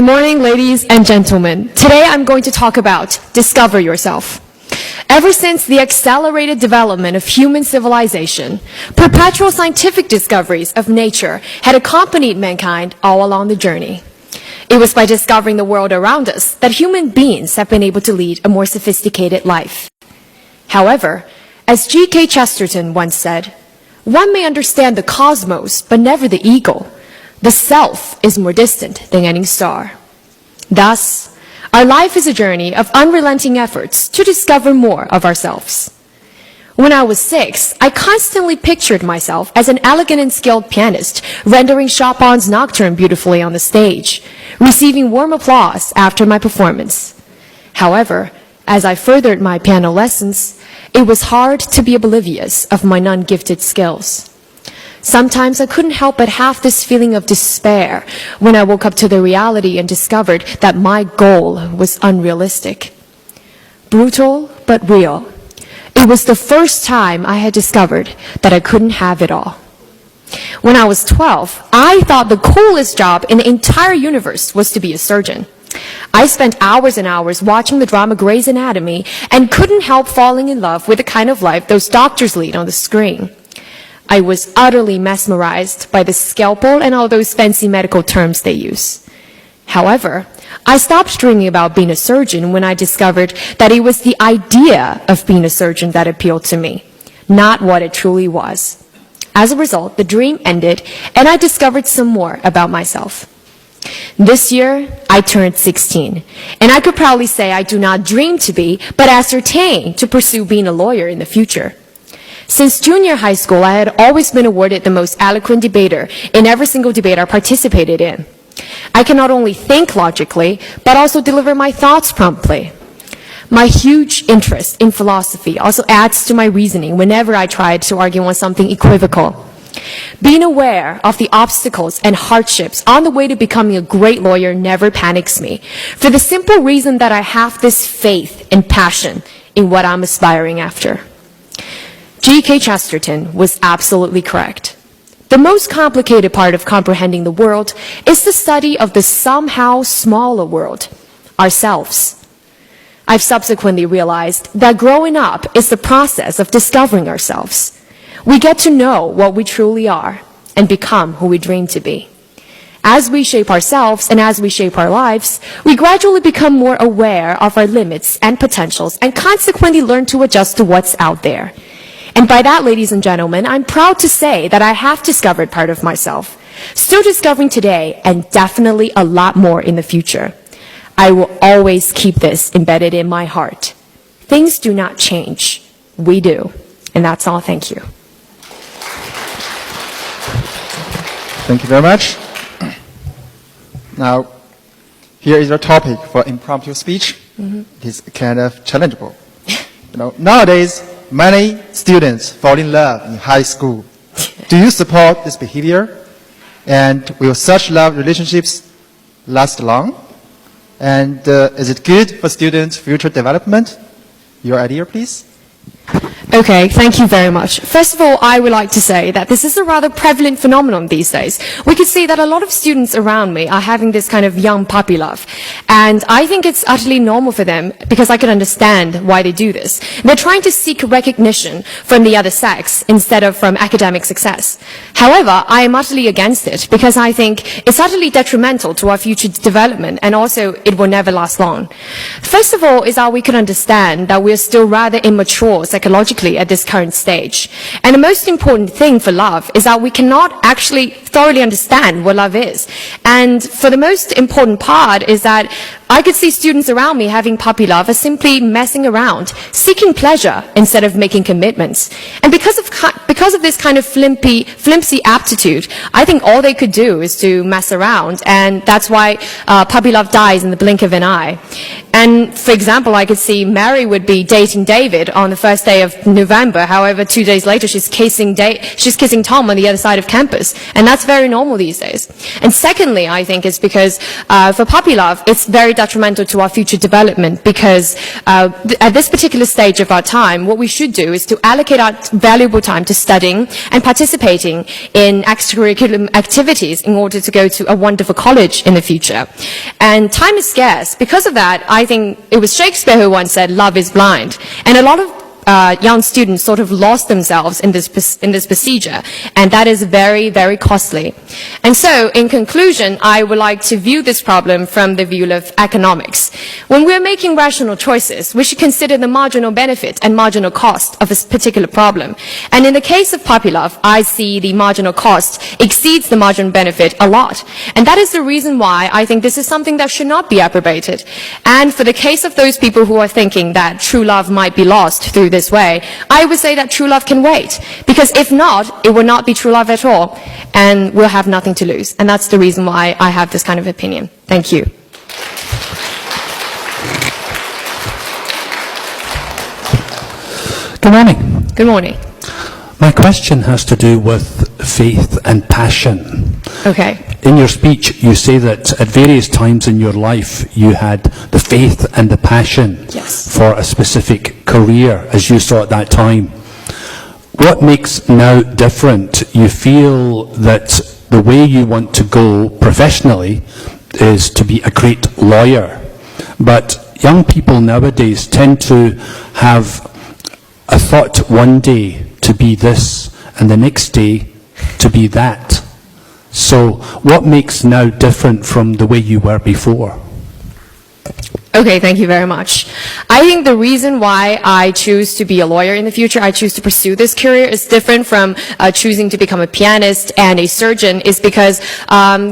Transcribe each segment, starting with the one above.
Good morning, ladies and gentlemen. Today I'm going to talk about discover yourself. Ever since the accelerated development of human civilization, perpetual scientific discoveries of nature had accompanied mankind all along the journey. It was by discovering the world around us that human beings have been able to lead a more sophisticated life. However, as G.K. Chesterton once said, one may understand the cosmos, but never the ego. The self is more distant than any star. Thus, our life is a journey of unrelenting efforts to discover more of ourselves. When I was 6, I constantly pictured myself as an elegant and skilled pianist, rendering Chopin's Nocturne beautifully on the stage, receiving warm applause after my performance. However, as I furthered my piano lessons, it was hard to be oblivious of my non-gifted skills. Sometimes I couldn't help but have this feeling of despair when I woke up to the reality and discovered that my goal was unrealistic. Brutal but real. It was the first time I had discovered that I couldn't have it all. When I was 12, I thought the coolest job in the entire universe was to be a surgeon. I spent hours and hours watching the drama Grey's Anatomy and couldn't help falling in love with the kind of life those doctors lead on the screen. I was utterly mesmerized by the scalpel and all those fancy medical terms they use. However, I stopped dreaming about being a surgeon when I discovered that it was the idea of being a surgeon that appealed to me, not what it truly was. As a result, the dream ended and I discovered some more about myself. This year, I turned 16, and I could proudly say I do not dream to be, but ascertain to pursue being a lawyer in the future. Since junior high school, I had always been awarded the most eloquent debater in every single debate I participated in. I can not only think logically, but also deliver my thoughts promptly. My huge interest in philosophy also adds to my reasoning whenever I tried to argue on something equivocal. Being aware of the obstacles and hardships on the way to becoming a great lawyer never panics me, for the simple reason that I have this faith and passion in what I'm aspiring after. G.K. Chesterton was absolutely correct. The most complicated part of comprehending the world is the study of the somehow smaller world, ourselves. I've subsequently realized that growing up is the process of discovering ourselves. We get to know what we truly are and become who we dream to be. As we shape ourselves and as we shape our lives, we gradually become more aware of our limits and potentials and consequently learn to adjust to what's out there. And by that, ladies and gentlemen, I'm proud to say that I have discovered part of myself, still discovering today and definitely a lot more in the future. I will always keep this embedded in my heart. Things do not change. We do. And that's all. Thank you. Thank you very much. Now, here is our topic for impromptu speech. It is kind of challengeable. Nowadays, many students fall in love in high school. Do you support this behavior? And will such love relationships last long? And is it good for students' future development? Your idea, please. Okay, thank you very much. First of all, I would like to say that this is a rather prevalent phenomenon these days. We can see that a lot of students around me are having this kind of young puppy love. And I think it's utterly normal for them because I can understand why they do this. They're trying to seek recognition from the other sex instead of from academic success. However, I am utterly against it because I think it's utterly detrimental to our future development and also it will never last long. First of all is that we can understand that we're still rather immature psychologically at this current stage. And the most important thing for love is that we cannot actually thoroughly understand what love is. And for the most important part is that I could see students around me having puppy love as simply messing around, seeking pleasure instead of making commitments. And because of this kind of flimsy aptitude, I think all they could do is to mess around, and that's why puppy love dies in the blink of an eye. And for example, I could see Mary would be dating David on the first day of November. However, 2 days later, she's kissing Tom on the other side of campus. And that's very normal these days. And secondly, I think it's because for puppy love, it's very detrimental to our future development because at this particular stage of our time, what we should do is to allocate our valuable time to studying and participating in extracurricular activities in order to go to a wonderful college in the future. And time is scarce. Because of that, I think it was Shakespeare who once said, love is blind. And a lot of young students sort of lost themselves in this procedure, and that is very, very costly. And so, in conclusion, I would like to view this problem from the view of economics. When we're making rational choices, we should consider the marginal benefit and marginal cost of a particular problem. And in the case of puppy love, I see the marginal cost exceeds the marginal benefit a lot. And that is the reason why I think this is something that should not be approbated. And for the case of those people who are thinking that true love might be lost through this way, I would say that true love can wait. Because if not, it will not be true love at all. And we'll have nothing to lose. And that's the reason why I have this kind of opinion. Thank you. Good morning. Good morning. My question has to do with faith and passion. Okay. In your speech, you say that at various times in your life, you had the faith and the passion for a specific career, as you saw at that time. What makes now different? You feel that the way you want to go professionally is to be a great lawyer. But young people nowadays tend to have a thought one day to be this, and the next day to be that. So what makes now different from the way you were before? Okay, thank you very much. I think the reason why I choose to be a lawyer in the future, I choose to pursue this career, is different from choosing to become a pianist and a surgeon, is because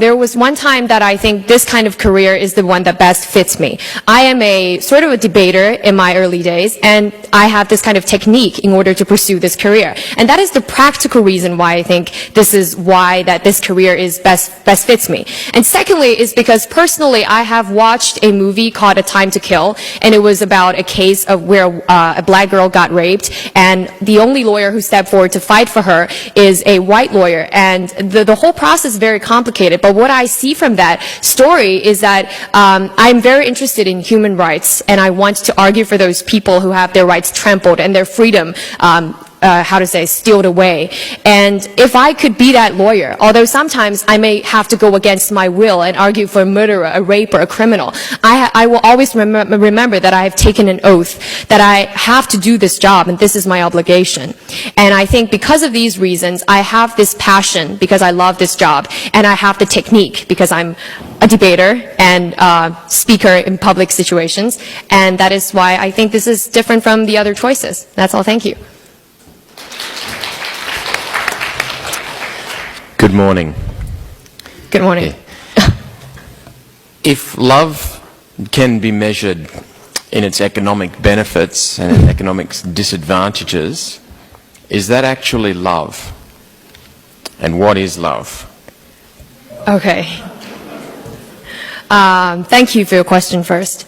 there was one time that I think this kind of career is the one that best fits me. I am a sort of a debater in my early days, and I have this kind of technique in order to pursue this career. And that is the practical reason why I think this is why that this career is best fits me. And secondly is because personally I have watched a movie called A Time to Kill, and it was about a case of where a black girl got raped, and the only lawyer who stepped forward to fight for her is a white lawyer, and the whole process is very complicated. But what I see from that story is that I'm very interested in human rights, and I want to argue for those people who have their rights trampled and their freedom stealed away. And if I could be that lawyer, although sometimes I may have to go against my will and argue for a murderer, a raper, a criminal, I will always remember that I have taken an oath, that I have to do this job, and this is my obligation. And I think because of these reasons, I have this passion because I love this job, and I have the technique because I'm a debater and speaker in public situations, and that is why I think this is different from the other choices. That's all. Thank you. Good morning. Good morning. If love can be measured in its economic benefits and economic disadvantages, is that actually love? And what is love? Okay. Thank you for your question first.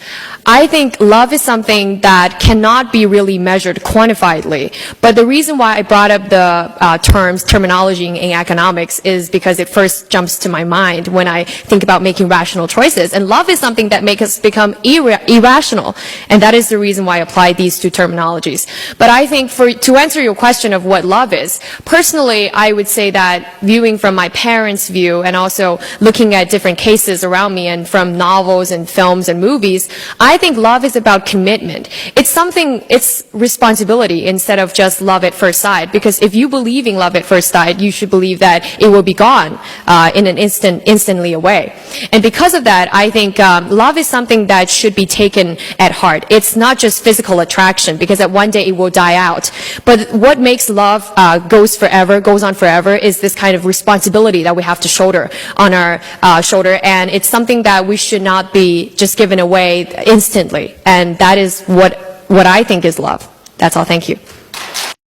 I think love is something that cannot be really measured quantifiedly. But the reason why I brought up the terminology in economics is because it first jumps to my mind when I think about making rational choices. And love is something that makes us become irrational. And that is the reason why I apply these two terminologies. But I think to answer your question of what love is, personally, I would say that viewing from my parents' view and also looking at different cases around me and from novels and films and movies, I think love is about commitment. It's responsibility instead of just love at first sight. Because if you believe in love at first sight, you should believe that it will be gone in an instantly away. And because of that, I think love is something that should be taken at heart. It's not just physical attraction, because at one day it will die out. But what makes love goes on forever, is this kind of responsibility that we have to shoulder on our shoulder. And it's something that we should not be just given away instantly. And that is what I think is love. That's all. Thank you.